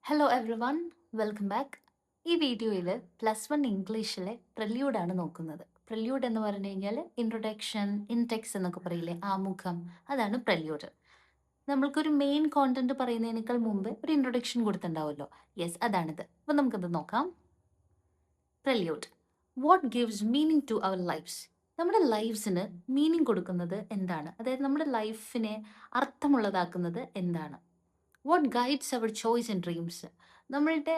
Hello every one, welcome back. ഈ വീഡിയോയിൽ +1 ഇംഗ്ലീഷിലെ പ്രില്യൂഡാണ് നോക്കുന്നത്. പ്രില്യൂഡ് എന്ന് പറഞ്ഞു കഴിഞ്ഞാൽ ഇൻട്രൊഡക്ഷൻ, ഇൻടെക്സ് എന്നൊക്കെ പറയില്ലേ, ആമുഖം, അതാണ് പ്രില്യൂഡ്. നമ്മൾക്കൊരു മെയിൻ കോണ്ടന്റ് പറയുന്നതിനേക്കാൾ മുമ്പ് ഒരു ഇൻട്രൊഡക്ഷൻ കൊടുത്തിട്ടുണ്ടാവുമല്ലോ. യെസ്, അതാണിത്. അപ്പോൾ നമുക്കത് നോക്കാം. Prelude. What gives meaning to our lifes? നമ്മുടെ ലൈഫ്സിന് മീനിങ് കൊടുക്കുന്നത് എന്താണ്? അതായത് നമ്മുടെ ലൈഫിനെ അർത്ഥമുള്ളതാക്കുന്നത് എന്താണ്? What guides our choice and dreams? നമ്മളുടെ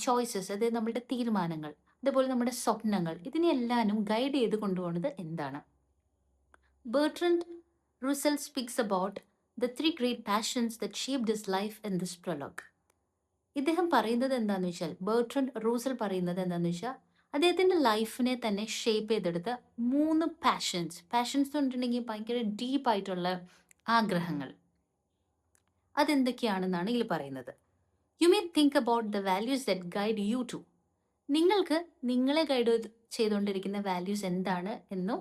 ചോയ്സസ്, അതായത് നമ്മളുടെ തീരുമാനങ്ങൾ, അതേപോലെ നമ്മുടെ സ്വപ്നങ്ങൾ, ഇതിനെല്ലാനും ഗൈഡ് ചെയ്ത് കൊണ്ടുപോകുന്നത് എന്താണ്? Bertrand Russell speaks about the 3 great passions that shaped his life in this prologue. ഇദ്ദേഹം പറയുന്നത് എന്താണെന്ന് വെച്ചാൽ, ബെർട്രൻഡ് റൂസൽ പറയുന്നത് എന്താണെന്ന് വെച്ചാൽ, അദ്ദേഹത്തിൻ്റെ ലൈഫിനെ തന്നെ ഷേപ്പ് ചെയ്തെടുത്ത 3 പാഷൻസ് എന്ന് പറഞ്ഞിട്ടുണ്ടെങ്കിൽ ഭയങ്കര ഡീപ്പായിട്ടുള്ള ആഗ്രഹങ്ങൾ, അതെന്തൊക്കെയാണെന്നാണ് ഇതിൽ പറയുന്നത്. You may think about the values that guide you too. നിങ്ങൾക്ക് നിങ്ങളെ ഗൈഡ് ചെയ്തുകൊണ്ടിരിക്കുന്ന വാല്യൂസ് എന്താണ് എന്നും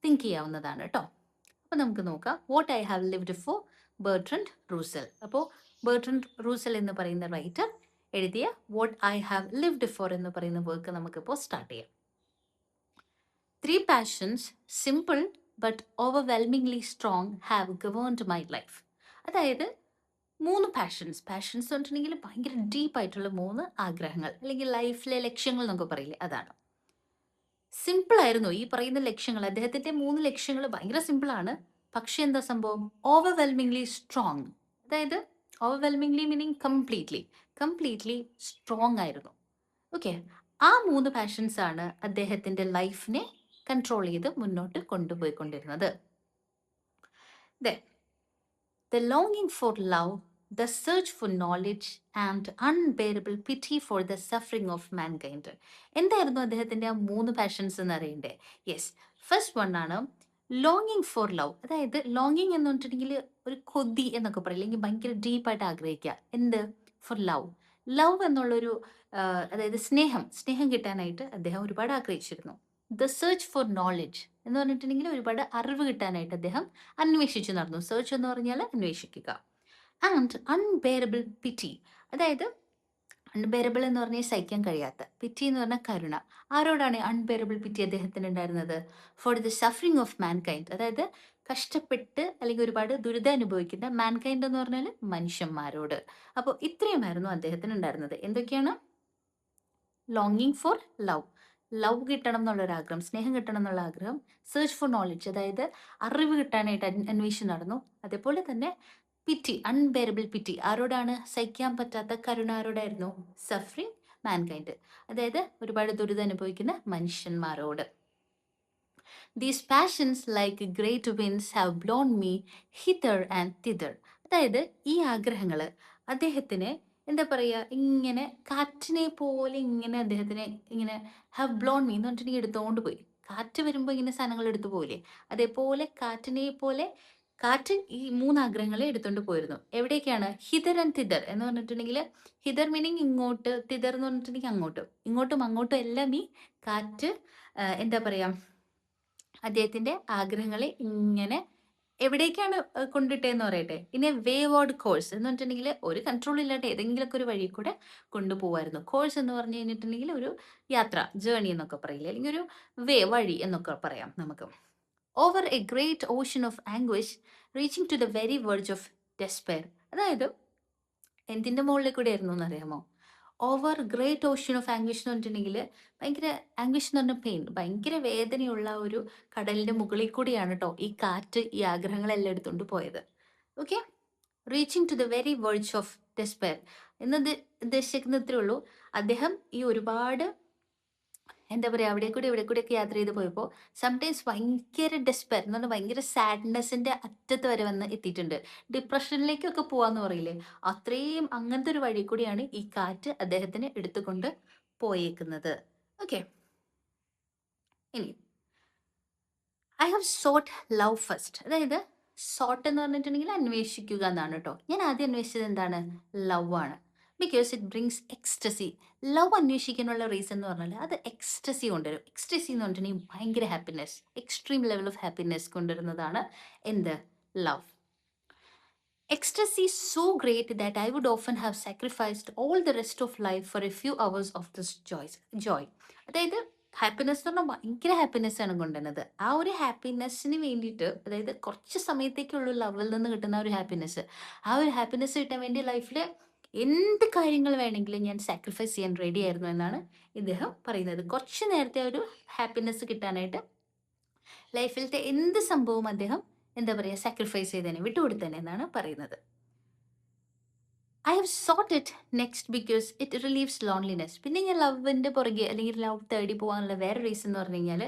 തിങ്ക് ചെയ്യാവുന്നതാണ് കേട്ടോ. അപ്പോൾ നമുക്ക് നോക്കാം. What I have lived for, Bertrand Russell. അപ്പോൾ ബെർട്രൻഡ് റൂസൽ എന്ന് പറയുന്ന റൈറ്റർ എഴുതിയ what I have lived for എന്ന് പറയുന്ന വർക്ക് നമുക്കിപ്പോൾ സ്റ്റാർട്ട് ചെയ്യാം. 3 passions, simple but overwhelmingly strong, have governed my life. അതായത് 3 പാഷൻസ് എന്ന് പറഞ്ഞിട്ടുണ്ടെങ്കിൽ ഭയങ്കര ഡീപ്പായിട്ടുള്ള 3 ആഗ്രഹങ്ങൾ, അല്ലെങ്കിൽ ലൈഫിലെ ലക്ഷ്യങ്ങൾ എന്നൊക്കെ പറയില്ലേ, അതാണ്. സിമ്പിൾ ആയിരുന്നു ഈ പറയുന്ന ലക്ഷ്യങ്ങൾ. അദ്ദേഹത്തിന്റെ 3 ലക്ഷ്യങ്ങൾ ഭയങ്കര സിമ്പിളാണ്. പക്ഷെ എന്താ സംഭവം? Overwhelmingly strong. അതായത് ഓവർവെൽമിംഗ്ലി മീനിങ് കംപ്ലീറ്റ്ലി സ്ട്രോങ് ആയിരുന്നു. ഓക്കെ, ആ 3 പാഷൻസ് ആണ് അദ്ദേഹത്തിന്റെ ലൈഫിനെ കൺട്രോൾ ചെയ്ത് മുന്നോട്ട് കൊണ്ടുപോയിക്കൊണ്ടിരുന്നത്. The longing for love, the search for knowledge and unbearable pity for the suffering of mankind. എന്തായിരുന്നു അദ്ദേഹത്തിന്റെ ആ 3 പാഷൻസ് എന്ന് അറിയണ്ടേ? യെസ്, ഫസ്റ്റ് വൺ ആണ് ലോങ്ങിങ് ഫോർ ലവ്. അതായത് ലോങ്ങിങ് എന്ന് പറഞ്ഞിട്ടുണ്ടെങ്കിൽ ഒരു കൊതി എന്നൊക്കെ പറയും, അല്ലെങ്കിൽ ഭയങ്കര ഡീപ്പായിട്ട് ആഗ്രഹിക്കുക. എന്ത്? ഫോർ ലവ് എന്നുള്ളൊരു അതായത് സ്നേഹം കിട്ടാനായിട്ട് അദ്ദേഹം ഒരുപാട് ആഗ്രഹിച്ചിരുന്നു. ദ സെർച്ച് ഫോർ നോളജ് എന്ന് പറഞ്ഞിട്ടുണ്ടെങ്കിൽ ഒരുപാട് അറിവ് കിട്ടാനായിട്ട് അദ്ദേഹം അന്വേഷിച്ചു നടന്നു. സെർച്ച് എന്ന് പറഞ്ഞാൽ അന്വേഷിക്കുക. ആൻഡ് അൺബെയറബിൾ പിറ്റി, അതായത് അൺബെയറബിൾ എന്ന് പറഞ്ഞാൽ സഹിക്കാൻ കഴിയാത്ത, പിറ്റി എന്ന് പറഞ്ഞാൽ കരുണ. ആരോടാണ് അൺബെയറബിൾ പിറ്റി അദ്ദേഹത്തിന് ഉണ്ടായിരുന്നത്? For the suffering of mankind, അതായത് കഷ്ടപ്പെട്ട് അല്ലെങ്കിൽ ഒരുപാട് ദുരിതം അനുഭവിക്കുന്ന മാൻകൈൻഡ് എന്ന് പറഞ്ഞാൽ മനുഷ്യന്മാരോട്. അപ്പോൾ ഇത്രയുമായിരുന്നു അദ്ദേഹത്തിന് ഉണ്ടായിരുന്നത്. എന്തൊക്കെയാണ്? ലോങ്ങിങ് ഫോർ ലവ് കിട്ടണം എന്നുള്ളൊരു ആഗ്രഹം, സ്നേഹം കിട്ടണം എന്നുള്ള ആഗ്രഹം. സെർച്ച് ഫോർ നോളജ്, അതായത് അറിവ് കിട്ടാനായിട്ട് അന്വേഷിച്ച് നടന്നു. അതേപോലെ തന്നെ പിറ്റി, അൺബെയറബിൾ പിറ്റി, ആരോടാണ്? സഹിക്കാൻ പറ്റാത്ത കരുണ. ആരോടായിരുന്നു? സഫറിങ് മാൻകൈൻഡ്, അതായത് ഒരുപാട് ദുരിതം അനുഭവിക്കുന്ന മനുഷ്യന്മാരോട്. These passions like great winds have blown me hither and thither. അതായത് ഈ ആഗ്രഹങ്ങൾ അദ്ദേഹത്തിന് എന്താ പറയുക, ഇങ്ങനെ കാറ്റിനെ പോലെ ഇങ്ങനെ അദ്ദേഹത്തിന് ഇങ്ങനെ ഹാവ് ബ്ലോൺ മീ എന്ന് പറഞ്ഞിട്ടുണ്ടെങ്കിൽ എടുത്തുകൊണ്ട് പോയി. കാറ്റ് വരുമ്പോൾ ഇങ്ങനെ സാധനങ്ങൾ എടുത്തു പോയില്ലേ, അതേപോലെ കാറ്റിനെ പോലെ കാറ്റ് ഈ 3 ആഗ്രഹങ്ങളെ എടുത്തുകൊണ്ട് പോയിരുന്നു. എവിടേക്കാണ്? ഹിതർ ആൻഡ് തിതർ എന്ന് പറഞ്ഞിട്ടുണ്ടെങ്കിൽ, ഹിതർ മീനിങ് ഇങ്ങോട്ട്, തിതർ എന്ന് പറഞ്ഞിട്ടുണ്ടെങ്കിൽ അങ്ങോട്ടും അങ്ങോട്ടും എല്ലാം ഈ കാറ്റ് എന്താ പറയുക, അദ്ദേഹത്തിന്റെ ആഗ്രഹങ്ങളെ ഇങ്ങനെ എവിടേക്കാണ് കൊണ്ടിട്ടേന്ന് പറയട്ടെ. ഇനി വേവേർഡ് കോഴ്സ് എന്ന് പറഞ്ഞിട്ടുണ്ടെങ്കിൽ ഒരു കൺട്രോൾ ഇല്ലാണ്ട് ഏതെങ്കിലുമൊക്കെ ഒരു വഴി കൂടെ കൊണ്ടുപോകായിരുന്നു. കോഴ്സ് എന്ന് പറഞ്ഞു കഴിഞ്ഞിട്ടുണ്ടെങ്കിൽ ഒരു യാത്ര, ജേണി എന്നൊക്കെ പറയില്ലേ, അല്ലെങ്കിൽ ഒരു വഴി എന്നൊക്കെ പറയാം നമുക്ക്. Over a great ocean of anguish reaching to the very verge of despair. അതായത് എന്തിന്റെ മുകളിൽ കൂടെ ആയിരുന്നു എന്നറിയാമോ? Over great ocean of anguish എന്ന് പറഞ്ഞിട്ടുണ്ടെങ്കിൽ ഭയങ്കര ആംഗ്വിഷ് എന്ന് പറഞ്ഞ പെയിൻ, ഭയങ്കര വേദനയുള്ള ഒരു കടലിന്റെ മുകളിൽ കൂടിയാണ് കേട്ടോ ഈ കാറ്റ് ഈ ആഗ്രഹങ്ങളെല്ലാം എടുത്തുകൊണ്ട് പോയത്. Okay, reaching to the very verge of despair എന്നത് ഉദ്ദേശിക്കുന്ന ഇത്രേ ഉള്ളൂ. അദ്ദേഹം ഈ ഒരുപാട് എന്താ പറയുക, അവിടെ കൂടി ഇവിടെ കൂടിയൊക്കെ യാത്ര ചെയ്ത് പോയപ്പോൾ സംടൈംസ് ഭയങ്കര ഡെസ്പെയർ എന്ന് പറഞ്ഞാൽ ഭയങ്കര സാഡ്നെസ്സിന്റെ അറ്റത്ത് വരെ വന്ന് എത്തിയിട്ടുണ്ട്. ഡിപ്രഷനിലേക്കൊക്കെ പോവാന്ന് പറയില്ലേ, അത്രയും അങ്ങനത്തെ ഒരു വഴി കൂടിയാണ് ഈ കാറ്റ് അദ്ദേഹത്തിന് എടുത്തുകൊണ്ട് പോയേക്കുന്നത്. ഓക്കെ, ഇനി I have sought love first. അതായത് സോട്ട് എന്ന് പറഞ്ഞിട്ടുണ്ടെങ്കിൽ അന്വേഷിക്കുക എന്നാണ് കേട്ടോ. ഞാൻ ആദ്യം അന്വേഷിച്ചത് എന്താണ്? ലവ് ആണ്. Because it brings ecstasy. Love അന്വേഷിക്കാനുള്ള റീസൺ എന്ന് പറഞ്ഞാൽ അത് എക്സ്റ്റസി കൊണ്ടുവരും. എക്സ്റ്റസി എന്ന് പറഞ്ഞിട്ടുണ്ടെങ്കിൽ ഭയങ്കര happiness, extreme level of happiness കൊണ്ടുവരുന്നതാണ് എന്ത്, love. Ecstasy is so great that I would often have sacrificed all the rest of life for a few hours of this joy. അതായത് ഹാപ്പിനെസ് എന്ന് പറഞ്ഞാൽ ഭയങ്കര ഹാപ്പിനെസ് ആണ് കൊണ്ടുവരുന്നത്. ആ ഒരു ഹാപ്പിനെസ്സിന് വേണ്ടിയിട്ട്, അതായത് കുറച്ച് സമയത്തേക്കുള്ള ലവിൽ നിന്ന് കിട്ടുന്ന ആ ഒരു ഹാപ്പിനെസ്, ആ ഒരു ഹാപ്പിനെസ് കിട്ടാൻ വേണ്ടി ലൈഫിൽ എന്ത് കാര്യങ്ങൾ വേണമെങ്കിലും ഞാൻ സാക്രിഫൈസ് ചെയ്യാൻ റെഡി ആയിരുന്നു എന്നാണ് ഇദ്ദേഹം പറയുന്നത്. കുറച്ച് നേരത്തെ ഒരു ഹാപ്പിനെസ് കിട്ടാനായിട്ട് ലൈഫിലത്തെ എന്ത് സംഭവവും അദ്ദേഹം എന്താ പറയുക, സാക്രിഫൈസ് ചെയ്തേനെ, വിട്ടുകൊടുത്തേനെ എന്നാണ് പറയുന്നത്. I have sought it next because it relieves loneliness. പിന്നെ ഞാൻ ലവിൻ്റെ പുറകെ അല്ലെങ്കിൽ ലവ് തേടി പോകാനുള്ള വേറെ റീസൺ എന്ന് പറഞ്ഞു കഴിഞ്ഞാൽ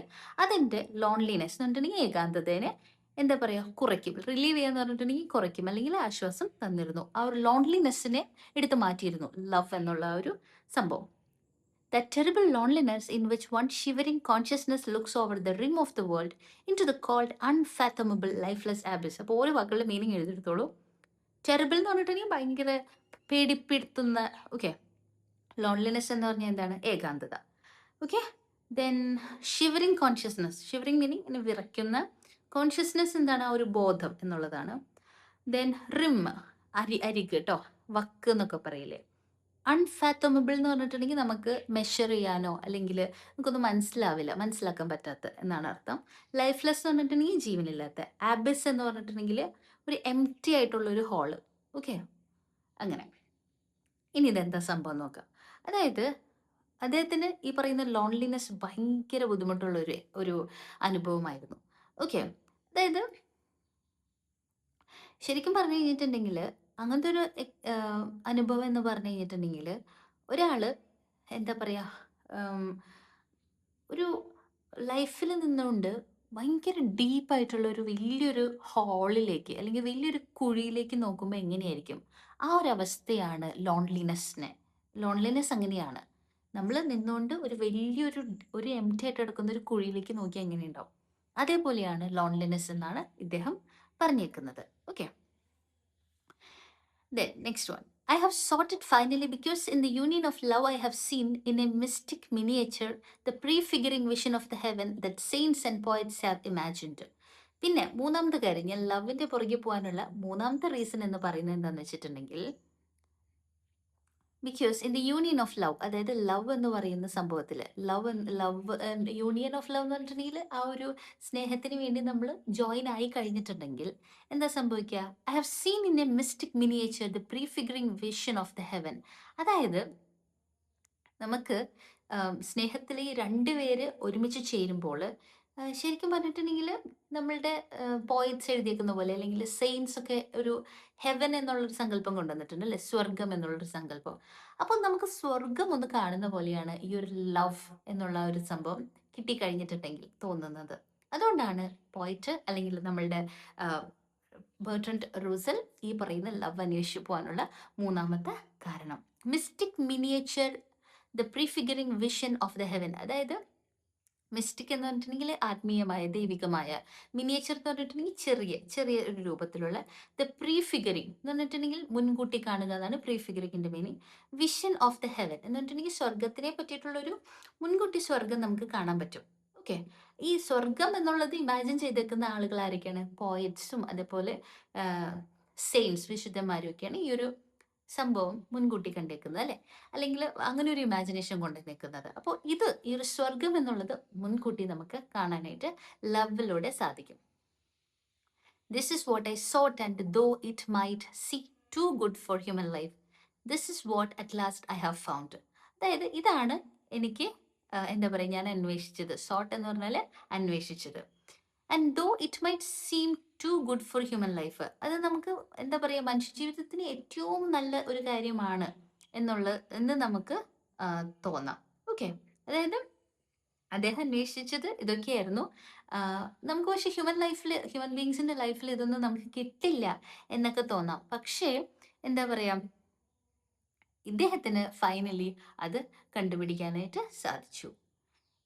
അതിൻ്റെ ലോൺലിനെസ് എന്ന് പറഞ്ഞിട്ടുണ്ടെങ്കിൽ ഏകാന്തതേനെ എന്താ പറയുക കുറയ്ക്കും. റിലീവ് ചെയ്യാന്ന് പറഞ്ഞിട്ടുണ്ടെങ്കിൽ കുറയ്ക്കും, അല്ലെങ്കിൽ ആശ്വാസം തന്നിരുന്നു. ആ ഒരു ലോൺലിനെസ്സിനെ എടുത്ത് മാറ്റിയിരുന്നു ലവ് എന്നുള്ള ആ ഒരു സംഭവം. That terrible loneliness in which one shivering consciousness looks over the rim of the world into the cold, unfathomable, lifeless abyss. അപ്പോൾ ഓരോ വാക്കുകളുടെ മീനിങ് എഴുതിയെടുത്തോളൂ. ടെറിബിൾ എന്ന് പറഞ്ഞിട്ടുണ്ടെങ്കിൽ ഭയങ്കര പേടിപ്പെടുത്തുന്ന, ഓക്കെ. ലോൺലിനെസ് എന്ന് പറഞ്ഞാൽ എന്താണ്, ഏകാന്തത. Okay. Then shivering consciousness, shivering meaning ഇങ്ങനെ വിറയ്ക്കുന്ന, കോൺഷ്യസ്നസ് എന്താണ്, ആ ഒരു ബോധം എന്നുള്ളതാണ്. ദെൻ റിം, അരിക് കേട്ടോ, വക്ക് എന്നൊക്കെ പറയില്ലേ. അൺഫാത്തമബിൾ എന്ന് പറഞ്ഞിട്ടുണ്ടെങ്കിൽ നമുക്ക് മെഷർ ചെയ്യാനോ അല്ലെങ്കിൽ നമുക്കൊന്നും മനസ്സിലാക്കാൻ പറ്റാത്ത എന്നാണ് അർത്ഥം. ലൈഫ്ലെസ് എന്ന് പറഞ്ഞിട്ടുണ്ടെങ്കിൽ ജീവനില്ലാത്ത. ആബിസ് എന്ന് പറഞ്ഞിട്ടുണ്ടെങ്കിൽ ഒരു എംപ്റ്റി ആയിട്ടുള്ള ഒരു ഹോള്. ഓക്കെ, അങ്ങനെ. ഇനി ഇതെന്താ സംഭവം നോക്കാം. അതായത് അദ്ദേഹത്തിന് ഈ പറയുന്ന ലോൺലിനെസ് ഭയങ്കര ബുദ്ധിമുട്ടുള്ള ഒരു അനുഭവമായിരുന്നു. ഓക്കെ, അതായത് ശരിക്കും പറഞ്ഞു കഴിഞ്ഞിട്ടുണ്ടെങ്കിൽ അങ്ങനത്തെ ഒരു അനുഭവം എന്ന് പറഞ്ഞു കഴിഞ്ഞിട്ടുണ്ടെങ്കിൽ ഒരാൾ എന്താ പറയുക, ഒരു ലൈഫിൽ നിന്നുകൊണ്ട് ഭയങ്കര ഡീപ്പായിട്ടുള്ള ഒരു വലിയൊരു ഹോളിലേക്ക് അല്ലെങ്കിൽ വലിയൊരു കുഴിയിലേക്ക് നോക്കുമ്പോൾ എങ്ങനെയായിരിക്കും, ആ ഒരു അവസ്ഥയാണ് ലോൺലിനെസ് അങ്ങനെയാണ്. നമ്മൾ നിന്നുകൊണ്ട് ഒരു വലിയൊരു എംപ്റ്റി ആയിട്ട് കിടക്കുന്ന ഒരു കുഴിയിലേക്ക് നോക്കിയാൽ എങ്ങനെയുണ്ടാവും, അതേപോലെയാണ് ലോൺലിനെസ് എന്നാണ് ഇദ്ദേഹം പറഞ്ഞേക്കുന്നത്. Okay, then next one. I have sought it finally because in the union of love I have seen in a mystic miniature the prefiguring vision of the heaven that saints and poets have imagined. പിന്നെ മൂന്നാമത്തെ കാര്യം, ഞാൻ ലവിന്റെ പുറകെ പോകാനുള്ള മൂന്നാമത്തെ reason എന്ന് പറയുന്നത് എന്താണെന്ന് വെച്ചിട്ടുണ്ടെങ്കിൽ, because in the union of love, അതായത് ലവ് എന്ന് പറയുന്ന സംഭവത്തിൽ, യൂണിയൻ ഓഫ് ലവ് എന്ന് പറഞ്ഞിട്ടുണ്ടെങ്കിൽ ആ ഒരു സ്നേഹത്തിന് വേണ്ടി നമ്മൾ ജോയിൻ ആയി കഴിഞ്ഞിട്ടുണ്ടെങ്കിൽ എന്താ സംഭവിക്കുക, I have seen in a mystic miniature the prefiguring vision of the heaven. അതായത് നമുക്ക് സ്നേഹത്തിൽ ഈ രണ്ടുപേര് ഒരുമിച്ച് ചേരുമ്പോൾ ശരിക്കും പറഞ്ഞിട്ടുണ്ടെങ്കിൽ നമ്മളുടെ പോയിറ്റ്സ് എഴുതിയേക്കുന്ന പോലെ അല്ലെങ്കിൽ സെയിൻസ് ഒക്കെ ഒരു ഹെവൻ എന്നുള്ളൊരു സങ്കല്പം കൊണ്ടുവന്നിട്ടുണ്ട് അല്ലെ, സ്വർഗം എന്നുള്ളൊരു സങ്കല്പം. അപ്പോൾ നമുക്ക് സ്വർഗം ഒന്ന് കാണുന്ന പോലെയാണ് ഈ ഒരു ലവ് എന്നുള്ള ഒരു സംഭവം കിട്ടിക്കഴിഞ്ഞിട്ടുണ്ടെങ്കിൽ തോന്നുന്നത്. അതുകൊണ്ടാണ് പോയിറ്റ് അല്ലെങ്കിൽ നമ്മളുടെ ബെർട്രൻഡ് റൂസൽ ഈ പറയുന്ന ലവ് അന്വേഷിച്ചു പോകാനുള്ള മൂന്നാമത്തെ കാരണം. Mystic miniature the prefiguring vision of the heaven. അതായത് മിസ്റ്റിക് എന്ന് പറഞ്ഞിട്ടുണ്ടെങ്കിൽ ആത്മീയമായ, ദൈവികമായ. മിനിയേച്ചർ എന്ന് പറഞ്ഞിട്ടുണ്ടെങ്കിൽ ചെറിയ ഒരു രൂപത്തിലുള്ള. ദ പ്രീഫിഗറിംഗ് എന്ന് പറഞ്ഞിട്ടുണ്ടെങ്കിൽ മുൻകൂട്ടി കാണുക എന്നാണ് പ്രീഫിഗറിങ്ങിന്റെ meaning. Vision of the heaven എന്ന് പറഞ്ഞിട്ടുണ്ടെങ്കിൽ സ്വർഗത്തിനെ പറ്റിയിട്ടുള്ളൊരു മുൻകൂട്ടി സ്വർഗം നമുക്ക് കാണാൻ പറ്റും. ഓക്കെ, ഈ സ്വർഗം എന്നുള്ളത് ഇമാജിൻ ചെയ്തേക്കുന്ന ആളുകൾ ആരൊക്കെയാണ്, പോയറ്റ്സും അതേപോലെ സെയിൻസ്, വിശുദ്ധന്മാരും ഒക്കെയാണ് ഈ ഒരു സംഭവം മുൻകൂട്ടി കണ്ടേക്കുന്നത് അല്ലെ, അല്ലെങ്കിൽ അങ്ങനെ ഒരു ഇമാജിനേഷൻ കൊണ്ട് നിൽക്കുന്നത്. അപ്പോൾ ഈ ഒരു സ്വർഗം എന്നുള്ളത് മുൻകൂട്ടി നമുക്ക് കാണാനായിട്ട് ലവിലൂടെ സാധിക്കും. This is what I sought and though it might see too good for human life, this is what at last I have found. അതായത് ഇതാണ് എനിക്ക് എന്താ പറയുക, ഞാൻ അന്വേഷിച്ചത്. സോട്ട് എന്ന് പറഞ്ഞാൽ അന്വേഷിച്ചത്. And though it might seem too good for human life, അത് നമുക്ക് എന്താ പറയുക, മനുഷ്യജീവിതത്തിന് ഏറ്റവും നല്ല ഒരു കാര്യമാണ് എന്ന് നമുക്ക് തോന്നാം. ഓക്കെ, അതായത് അദ്ദേഹം അന്വേഷിച്ചത് ഇതൊക്കെയായിരുന്നു. നമുക്ക് പക്ഷെ ഹ്യൂമൻ ബീങ്സിന്റെ ലൈഫിൽ ഇതൊന്നും നമുക്ക് കിട്ടില്ല എന്നൊക്കെ തോന്നാം. പക്ഷേ എന്താ പറയാ, ഇദ്ദേഹത്തിന് ഫൈനലി അത് കണ്ടുപിടിക്കാനായിട്ട് സാധിച്ചു.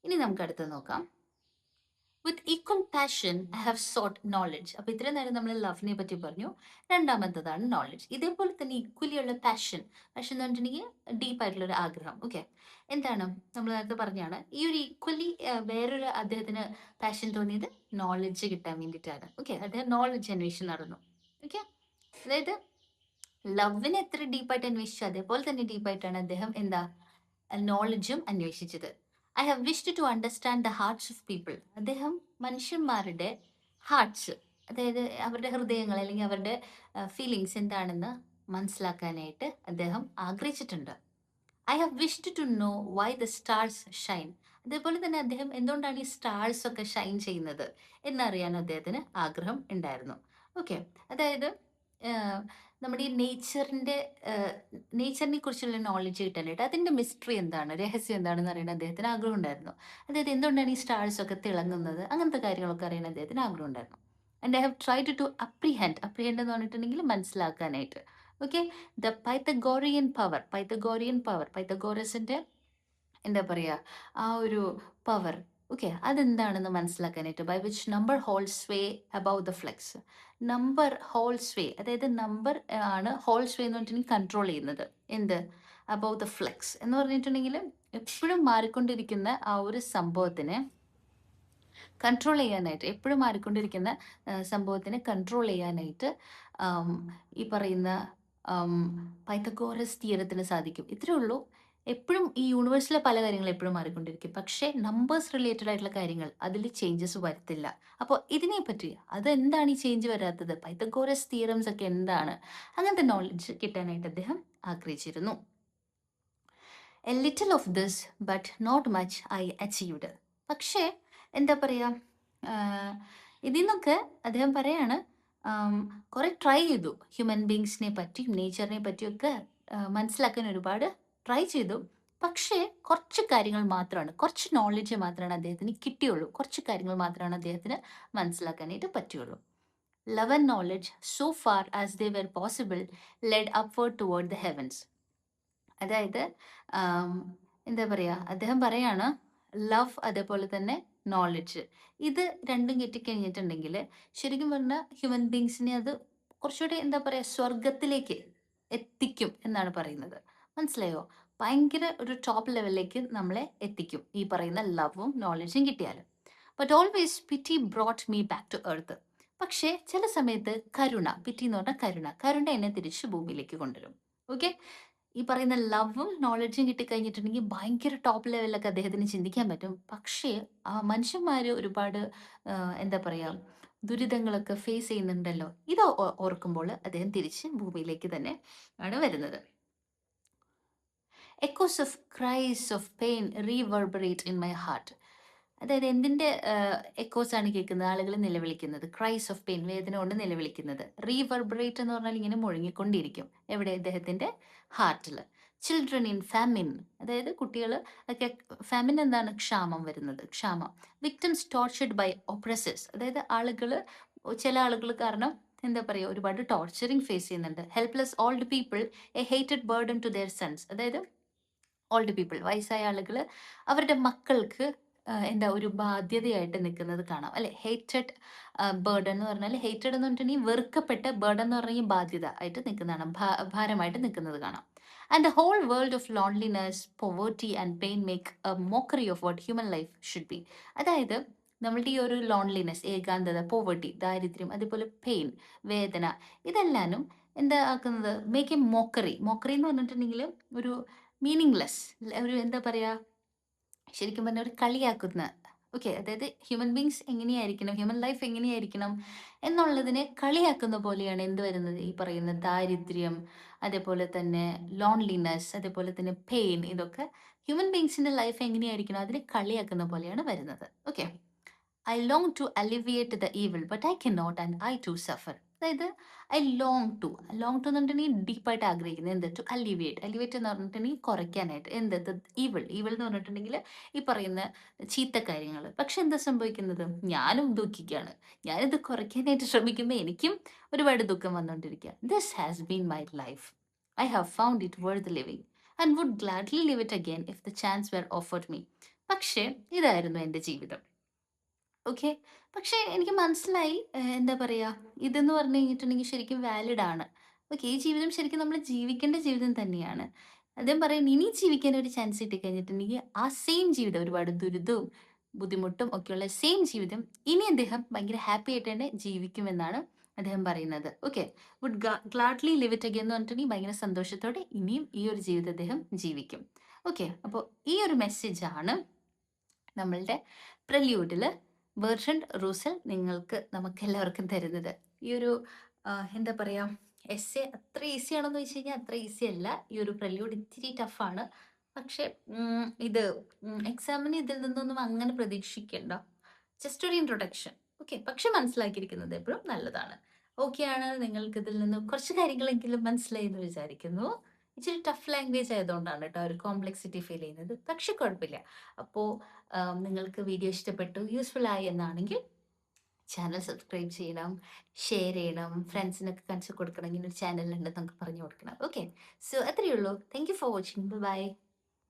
ഇനി നമുക്ക് അടുത്ത് നോക്കാം. With equal passion I have sought knowledge. അപ്പൊ ഇത്രയും നേരം നമ്മൾ ലവിനെ പറ്റി പറഞ്ഞു. രണ്ടാമത്തതാണ് നോളജ്. ഇതേപോലെ തന്നെ ഈക്വലി ഉള്ള പാഷൻ. പാഷൻ എന്ന് പറഞ്ഞിട്ടുണ്ടെങ്കിൽ ഡീപ്പ് ആയിട്ടുള്ള ഒരു ആഗ്രഹം. ഓക്കെ, എന്താണ് നമ്മൾ നേരത്തെ പറഞ്ഞാണ് ഈ ഒരു ഈക്വലി വേറൊരു അദ്ദേഹത്തിന് പാഷൻ തോന്നിയത് നോളജ് കിട്ടാൻ വേണ്ടിയിട്ടാണ്. ഓക്കെ, അദ്ദേഹം നോളജ് അന്വേഷിച്ച് നടന്നു. ഓക്കെ, അതായത് ലവിനെ എത്ര ഡീപ്പായിട്ട് അന്വേഷിച്ചു അതേപോലെ തന്നെ ഡീപ്പായിട്ടാണ് അദ്ദേഹം എന്താ നോളജും അന്വേഷിച്ചത്. I have wished to understand the hearts of people. അദ്ദേഹം മനുഷ്യന്മാരുടെ ഹാർട്ട്സ്, അതായത് അവരുടെ ഹൃദയങ്ങൾ അല്ലെങ്കിൽ അവരുടെ ഫീലിങ്സ് എന്താണെന്ന് മനസ്സിലാക്കാനായിട്ട് അദ്ദേഹം ആഗ്രഹിച്ചിട്ടുണ്ട്. I have wished to know why the stars shine. അതേപോലെ തന്നെ അദ്ദേഹം എന്തുകൊണ്ടാണ് ഈ സ്റ്റാർസ് ഒക്കെ ഷൈൻ ചെയ്യുന്നത് എന്നറിയാൻ അദ്ദേഹത്തിന് ആഗ്രഹം ഉണ്ടായിരുന്നു. ഓക്കെ, അതായത് നമ്മുടെ ഈ നേച്ചറിനെ കുറിച്ചുള്ള നോളജ് കിട്ടാനായിട്ട് അതിന്റെ മിസ്റ്ററി എന്താണ്, രഹസ്യം എന്താണെന്ന് അറിയാൻ അദ്ദേഹത്തിന് ആഗ്രഹം ഉണ്ടായിരുന്നു. അതായത് എന്തുകൊണ്ടാണ് ഈ സ്റ്റാർസ് ഒക്കെ തിളങ്ങുന്നത്, അങ്ങനത്തെ കാര്യങ്ങളൊക്കെ അറിയാൻ അദ്ദേഹത്തിന് ആഗ്രഹം ഉണ്ടായിരുന്നു. And I have tried to apprehend എന്ന് പറഞ്ഞിട്ടുണ്ടെങ്കിൽ മനസ്സിലാക്കാനായിട്ട്. ഓക്കെ, ദ പൈത്തഗോറസിന്റെ എന്താ പറയുക ആ ഒരു പവർ. ഓക്കെ, അതെന്താണെന്ന് മനസ്സിലാക്കാനായിട്ട്. By which number holds sway above the flux. Number holds sway, അതായത് നമ്പർ ആണ് ഹോൾസ് വേ എന്ന് പറഞ്ഞിട്ടുണ്ടെങ്കിൽ കൺട്രോൾ ചെയ്യുന്നത്. എന്ത് അബൌവ് ദ ഫ്ലെക്സ് എന്ന് പറഞ്ഞിട്ടുണ്ടെങ്കിൽ എപ്പോഴും മാറിക്കൊണ്ടിരിക്കുന്ന ആ ഒരു സംഭവത്തിനെ കൺട്രോൾ ചെയ്യാനായിട്ട്, എപ്പോഴും മാറിക്കൊണ്ടിരിക്കുന്ന സംഭവത്തിനെ കൺട്രോൾ ചെയ്യാനായിട്ട് ഈ പറയുന്ന പൈത്തഗോറസ് തിയറത്തിന് സാധിക്കും. ഇത്രേ ഉള്ളൂ. എപ്പോഴും ഈ യൂണിവേഴ്സിലെ പല കാര്യങ്ങളും എപ്പോഴും മാറിക്കൊണ്ടിരിക്കും. പക്ഷേ നമ്പേഴ്സ് റിലേറ്റഡ് ആയിട്ടുള്ള കാര്യങ്ങൾ അതിൽ ചേഞ്ചസ് വരത്തില്ല. അപ്പോൾ ഇതിനെ പറ്റി അതെന്താണ് ഈ ചേഞ്ച് വരാത്തത്, പൈത്തഗോറസ് തിയറംസ് ഒക്കെ എന്താണ്, അങ്ങനത്തെ നോളജ് കിട്ടാനായിട്ട് അദ്ദേഹം ആഗ്രഹിച്ചിരുന്നു. A little of this but not much I achieved. പക്ഷേ എന്താ പറയുക, ഇതിൽ നിന്നൊക്കെ അദ്ദേഹം പറയാണ് കുറെ ട്രൈ ചെയ്തു. ഹ്യൂമൻ ബീങ്സിനെ പറ്റിയും നേച്ചറിനെ പറ്റിയൊക്കെ മനസ്സിലാക്കാൻ ഒരുപാട് ട്രൈ ചെയ്തു. പക്ഷേ കുറച്ച് കാര്യങ്ങൾ മാത്രമാണ്, കുറച്ച് നോളജ് മാത്രമാണ് അദ്ദേഹത്തിന് കിട്ടിയുള്ളൂ. കുറച്ച് കാര്യങ്ങൾ മാത്രമാണ് അദ്ദേഹത്തിന് മനസ്സിലാക്കാനായിട്ട് പറ്റുള്ളൂ. Love and knowledge so far as they were possible led upward toward the heavens. അതായത് എന്താ പറയുക, അദ്ദേഹം പറയാണ് ലവ് അതേപോലെ തന്നെ നോളജ്, ഇത് രണ്ടും കിട്ടിക്കഴിഞ്ഞിട്ടുണ്ടെങ്കിൽ ശരിക്കും പറഞ്ഞാൽ ഹ്യൂമൻ ബീങ്സിനെ അത് കുറച്ചുകൂടി എന്താ പറയുക സ്വർഗത്തിലേക്ക് എത്തിക്കും എന്നാണ് പറയുന്നത്. മനസ്സിലായോ? ഭയങ്കര ഒരു ടോപ്പ് ലെവലിലേക്ക് നമ്മളെ എത്തിക്കും ഈ പറയുന്ന ലവും നോളജും കിട്ടിയാൽ. But always pity brought me back to earth. പക്ഷേ ചില സമയത്ത് കരുണ, പിറ്റി എന്ന് പറഞ്ഞാൽ കരുണ എന്നെ തിരിച്ച് ഭൂമിയിലേക്ക് കൊണ്ടുവരും. ഓക്കെ, ഈ പറയുന്ന ലവും നോളജും കിട്ടിക്കഴിഞ്ഞിട്ടുണ്ടെങ്കിൽ ഭയങ്കര ടോപ്പ് ലെവലിലൊക്കെ അദ്ദേഹത്തിന് ചിന്തിക്കാൻ പറ്റും. പക്ഷേ ആ മനുഷ്യന്മാർ ഒരുപാട് എന്താ പറയുക ദുരിതങ്ങളൊക്കെ ഫേസ് ചെയ്യുന്നുണ്ടല്ലോ, ഇത് ഓർക്കുമ്പോൾ അദ്ദേഹം തിരിച്ച് ഭൂമിയിലേക്ക് തന്നെ ആണ് വരുന്നത്. Echoes of cries of pain reverberate in my heart. അതായത് എന്തിൻ്റെ എക്കോസ് ആണ് കേൾക്കുന്നത്, ആളുകൾ നിലവിളിക്കുന്നത്, ക്രൈസ് ഓഫ് പെയിൻ, വേദന കൊണ്ട് നിലവിളിക്കുന്നത്. റീവർബറേറ്റ് എന്ന് പറഞ്ഞാൽ ഇങ്ങനെ മുഴങ്ങിക്കൊണ്ടിരിക്കും. എവിടെ? ഇദ്ദേഹത്തിൻ്റെ ഹാർട്ടിൽ. ചിൽഡ്രൻ ഇൻ ഫാമിൻ, അതായത് കുട്ടികൾ ഒക്കെ. ഫാമിൻ എന്താണ്? ക്ഷാമം വരുന്നത്, ക്ഷാമം. വിക്ടിംസ് ടോർച്ചർഡ് ബൈ ഒപ്രസേഴ്സ്, അതായത് ആളുകൾ, ചില ആളുകൾ കാരണം എന്താ പറയുക ഒരുപാട് ടോർച്ചറിങ് ഫേസ് ചെയ്യുന്നുണ്ട്. Helpless old people a hated burden to their sons, അതായത് ഓൾഡ് പീപ്പിൾ, വയസ്സായ ആളുകൾ അവരുടെ മക്കൾക്ക് എന്താ ഒരു ബാധ്യതയായിട്ട് നിൽക്കുന്നത് കാണാം അല്ലെ. ഹേറ്റഡ് ബേർഡൻ എന്ന് പറഞ്ഞാൽ, ഹേറ്റഡ് എന്ന് പറഞ്ഞിട്ടുണ്ടെങ്കിൽ വെറുക്കപ്പെട്ട, ബേർഡൻ എന്ന് പറഞ്ഞാൽ ബാധ്യത ആയിട്ട് നിൽക്കുന്നതാണ്, ഭാരമായിട്ട് നിൽക്കുന്നത് കാണാം. And the whole world of loneliness, poverty and pain make a mockery of what human life should be. അതായത് നമ്മളുടെ ഈ ഒരു ലോൺലിനെസ്, ഏകാന്തത, പോവേർട്ടി, ദാരിദ്ര്യം, അതുപോലെ പെയിൻ, വേദന, ഇതെല്ലാനും എന്താ ആക്കുന്നത്? Make a mockery. മോക്കറി എന്ന് പറഞ്ഞിട്ടുണ്ടെങ്കിൽ ഒരു മീനിങ്ലെസ്, ഒരു എന്താ പറയുക, ശരിക്കും പറഞ്ഞാൽ ഒരു കളിയാക്കുന്ന. ഓക്കെ, അതായത് ഹ്യൂമൻ ബീങ്സ് എങ്ങനെയായിരിക്കണം, ഹ്യൂമൻ ലൈഫ് എങ്ങനെയായിരിക്കണം എന്നുള്ളതിനെ കളിയാക്കുന്ന പോലെയാണ് എന്ത് വരുന്നത്, ഈ പറയുന്ന ദാരിദ്ര്യം, അതേപോലെ തന്നെ ലോൺലിനെസ്, അതേപോലെ തന്നെ പെയിൻ, ഇതൊക്കെ ഹ്യൂമൻ ബീങ്സിന്റെ ലൈഫ് എങ്ങനെയായിരിക്കണം അതിനെ കളിയാക്കുന്ന പോലെയാണ് വരുന്നത്. Okay, I long to alleviate the evil but I can not and I too suffer. അതായത് ഐ ലോങ് ടു എന്ന് പറഞ്ഞിട്ടുണ്ടെങ്കിൽ ഡീപ്പായിട്ട് ആഗ്രഹിക്കുന്നത്. എന്ത്? ടു അലിവേറ്റ് എന്ന് പറഞ്ഞിട്ടുണ്ടെങ്കിൽ കുറയ്ക്കാനായിട്ട്. എന്ത്? ഈവിൾ എന്ന് പറഞ്ഞിട്ടുണ്ടെങ്കിൽ ഈ പറയുന്ന ചീത്ത കാര്യങ്ങൾ. പക്ഷെ എന്താ സംഭവിക്കുന്നത്? ഞാനും ദുഃഖിക്കുകയാണ്. ഞാനിത് കുറയ്ക്കാനായിട്ട് ശ്രമിക്കുമ്പോൾ എനിക്കും ഒരുപാട് ദുഃഖം വന്നുകൊണ്ടിരിക്കുക. This has been my life. I have found it worth living and would gladly live it again if the chance were offered me. പക്ഷേ ഇതായിരുന്നു എൻ്റെ ജീവിതം. ഓക്കെ. പക്ഷേ എനിക്ക് മനസ്സിലായി എന്താ പറയാ, ഇതെന്ന് പറഞ്ഞു കഴിഞ്ഞിട്ടുണ്ടെങ്കിൽ ശരിക്കും വാലിഡ് ആണ്. ഓക്കെ. ഈ ജീവിതം ശരിക്കും നമ്മൾ ജീവിക്കേണ്ട ജീവിതം തന്നെയാണ്. അദ്ദേഹം പറയുന്നു ഇനി ജീവിക്കാൻ ഒരു ചാൻസ് കിട്ടിക്കഴിഞ്ഞിട്ടുണ്ടെങ്കിൽ ആ സെയിം ജീവിതം ഒരുപാട് ദുരിതവും, ബുദ്ധിമുട്ടും ഒക്കെയുള്ള സെയിം ജീവിതം ഇനി അദ്ദേഹം ഭയങ്കര ഹാപ്പി ആയിട്ട് തന്നെ ജീവിക്കുമെന്നാണ് അദ്ദേഹം പറയുന്നത്. Okay. Would gladly live it again എന്ന് പറഞ്ഞിട്ടുണ്ടെങ്കിൽ ഭയങ്കര സന്തോഷത്തോടെ ഇനിയും ഈ ഒരു ജീവിതം അദ്ദേഹം ജീവിക്കും. ഓക്കെ. അപ്പോൾ ഈ ഒരു മെസ്സേജാണ് നമ്മളുടെ പ്രില്യൂഡില് ബെർട്രൻഡ് റൂസൽ നമുക്കെല്ലാവർക്കും തരുന്നത്. ഈ ഒരു എന്താ പറയാ, എസ്സേ അത്ര ഈസി ആണോന്ന് ചോദിച്ചു കഴിഞ്ഞാൽ അത്ര ഈസി അല്ല. ഈ ഒരു പ്രില്യൂഡ് ഇത്തിരി ടഫാണ്. പക്ഷെ ഇത് എക്സാമിന് ഇതിൽ നിന്നൊന്നും അങ്ങനെ പ്രതീക്ഷിക്കണ്ട. ജസ്റ്റ് ഒരു ഇൻട്രൊഡക്ഷൻ. ഓക്കെ. പക്ഷെ മനസ്സിലാക്കിയിരിക്കുന്നത് എപ്പോഴും നല്ലതാണ്. ഓക്കെ ആണ്. നിങ്ങൾക്ക് ഇതിൽ നിന്ന് കുറച്ച് കാര്യങ്ങളെങ്കിലും മനസ്സിലായി എന്ന് വിചാരിക്കുന്നു. ഇച്ചിരി ടഫ് ലാംഗ്വേജ് ആയതുകൊണ്ടാണ് കേട്ടോ ഒരു കോംപ്ലക്സിറ്റി ഫീൽ ചെയ്യുന്നത്. പക്ഷെ കുഴപ്പമില്ല. അപ്പോൾ നിങ്ങൾക്ക് വീഡിയോ ഇഷ്ടപ്പെട്ടു, യൂസ്ഫുൾ ആയി എന്നാണെങ്കിൽ ചാനൽ സബ്സ്ക്രൈബ് ചെയ്യണം, ഷെയർ ചെയ്യണം, ഫ്രണ്ട്സിനൊക്കെ കാണിച്ച് കൊടുക്കണം. ഇങ്ങനെ ഒരു ചാനലുണ്ട് നമുക്ക് പറഞ്ഞു കൊടുക്കണം. ഓക്കെ. സോ അത്രയേ ഉള്ളൂ. Thank you for watching. By.